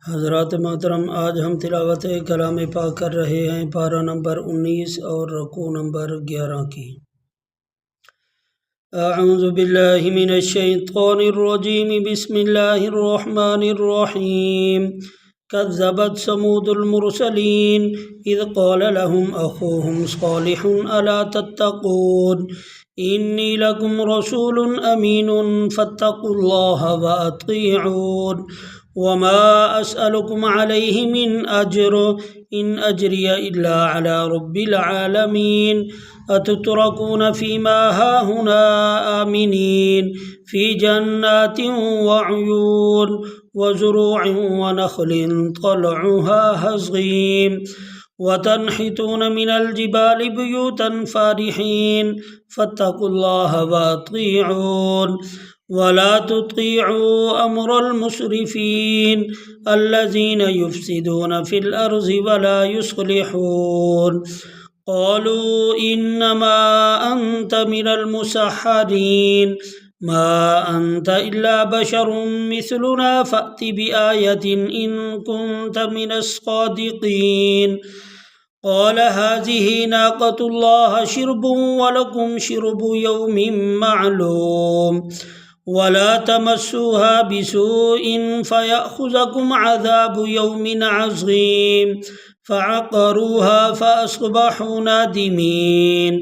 हज़रात मोहतरम, आज हम तिलावत कलाम पाक कर रहे हैं पारा नंबर 19 और रकू नंबर 11 की। अऊज़ु बिल्लाहि मिनश शैतानिर रजीम, बिस्मिल्लाहिर रहमानिर रहीम। कज़्ज़बत समूदुल मुरसलीन इज़ क़ाल लहुम अख़ूहुम सालिहुन अला तत्तक़ून इन्नी लकुम रसूलुन अमीनुन फत्तक़ुल्लाह व अतीऊन वमा अस्अलुकुम अलैहि मिन अज्र इन अज्रिय इल्ला अला रब्बिल आलमीन अतुतरकून फीमा हाहुना आमिनीन फी जन्नातिन व उयून व ज़ुरूइन व नख़लिन तलउहा हज़ीम व तनहितून मिनल जिबालि बुयूतन फ़ारिहीन फत्तक़ुल्लाह व अतीऊन वला तुतीऊ अम्रल मुसरिफ़ीन अल्लज़ीना युफ़्सिदून फ़िल अर्ज़ि वला युस्लिहून क़ालू इन्नमा अन्त मिनल मुसहरीन मा अन्त इल्ला बशरुम मिस्लुना फ़अति बिआयतिन इन कुन्त मिनस सादिक़ीन क़ाल हाज़िही नाक़तुल्लाह शिरबुन व लकुम शिरबु यौमिन मअलूम वला तमस्सूहा बिसूइन फ़यअख़ुज़कुम अज़ाबु यौमिन अज़ीम फ़अक़रूहा फ़अस्बहू नादिमीन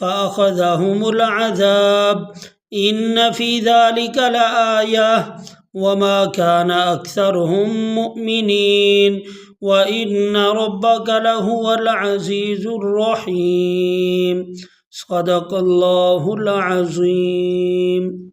फ़अख़ज़हुमुल अज़ाब इन्न फ़ी ज़ालिका लआया वमा कान अक्सरुहुम मुअमिनीन व इन्न रब्बका लहुवल अज़ीज़ुर रहीम। सदक़ल्लाहुल अज़ीम।